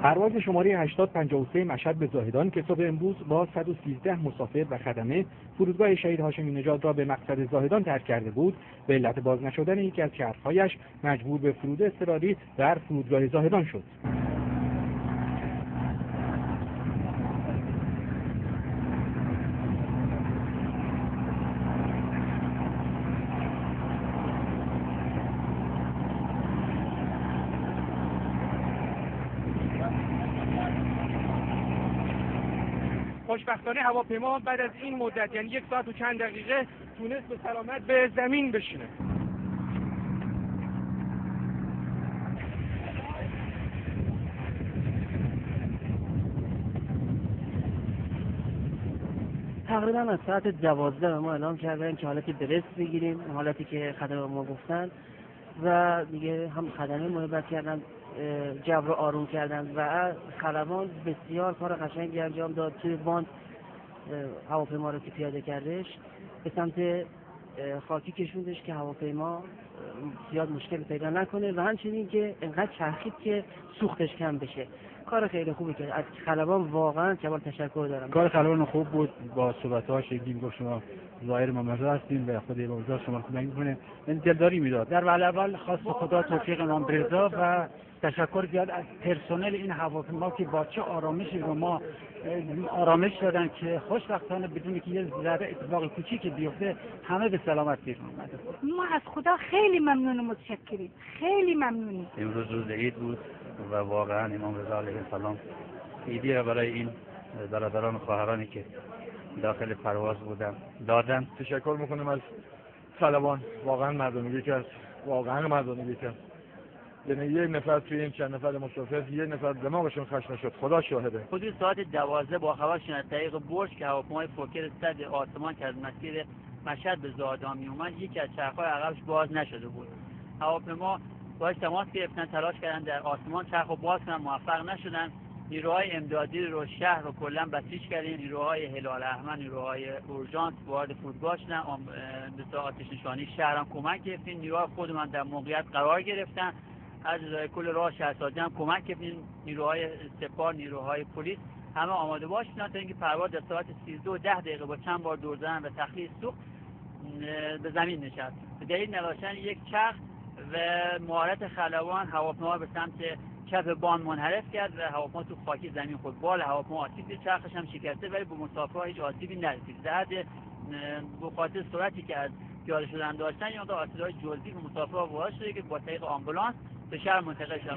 پرواز شماره 8053 مشهد به زاهدان که صبح امروز با 113 مسافر و خدمه فرودگاه شهید هاشمی نژاد را به مقصد زاهدان ترک کرده بود، به علت باز نشدن یکی از چرخ‌هایش مجبور به فرود اضطراری در فرودگاه زاهدان شد. خوشبختانه هواپیما بعد از این مدت، یعنی 1 ساعت و چند دقیقه، تونست به سلامت به زمین بشینه. تقریبا از ساعت 12 ما اعلام کردن که حالتی برس بگیریم، حالتی که خدمه ما گفتن و دیگه هم خدمه محبت کردن، جو رو آروم کردن و خلبان بسیار کار قشنگی انجام داد. توی باند هواپیما رو که پیاده کردش به سمت خاکی کشوندش که هواپیما زیاد مشکل پیدا نکنه و همچنین که انقدر چرخید که سوختش کم بشه. کار خیلی خوبی کرد. از خلبان واقعا کمال تشکر دارم. کار خلبان خوب بود. با صحبت‌هاش گیم گفت شما ظاهر ممرض هستین و خود امروز شما کمک می‌کنه. این دلداری میداد. در اول خواست خدا توفیق امام رضا و تشکر زیاد از پرسنل این هواپیما که با چه آرامشی رو ما آرامش دادن که خوشبختانه بدون که یه ذره اتفاق کوچیکی بیفته همه به سلامت بیرون اومدن. ما از خدا خیلی ممنون و متشکریم. خیلی ممنونیم. امروز روز عید بود و واقعا امام رضا علیه السلام عیدی را برای این برادران و خواهرانی که داخل پرواز بودن دادن. تشکر میکنیم از خلبان. واقعا مردمی که واقعا مردمی که یعنی یک نفر توی این چند نفر مسافر یک نفر دماغشون خش نشد. خدا شاهده. حدود ساعت 12 با خبر شدن از طریق برج که هواپیمای فوکر صد آسمان که از مسیر مشهد به زاهدان می اومد یکی از چرخ‌های عقبش باز نشده بود. هواپیما باهاش تماس گرفتن، تلاش کردن در آسمان چرخو باز کنن، موفق نشدن. نیروهای امدادی رو شهر رو کلا بسیج کردیم. نیروهای هلال احمر، نیروهای اورژانس وارد فرودگاه شدن. به آتش نشانی شهر هم کمک گرفتیم. نیروهای خودمان در موقعیت قرار گرفتن. از کل راه شهرسازی هم کمک کردیم. نیروهای سپاه، نیروهای پلیس همه آماده باشن تا اینکه پرواز در ساعت 13:10 با چند بار دور زدن و تخلیه سوخت به زمین نشست. به دلیل نداشتن یک چرخ و مهارت خلبان هواپیما به سمت چپ باند منحرف کرد و هواپیما تو خاکی زمین خورد. بال هواپیما آسیب دید، چرخش هم شکسته ولی به مسافرها هیچ آسیبی نرسید. در حد به خاطر سرعتی که از پیاده شدن داشتن یا آسیب‌های جزئی به مسافرها وارد شده که با طریق آمبولانس به شهر منتقل شدن.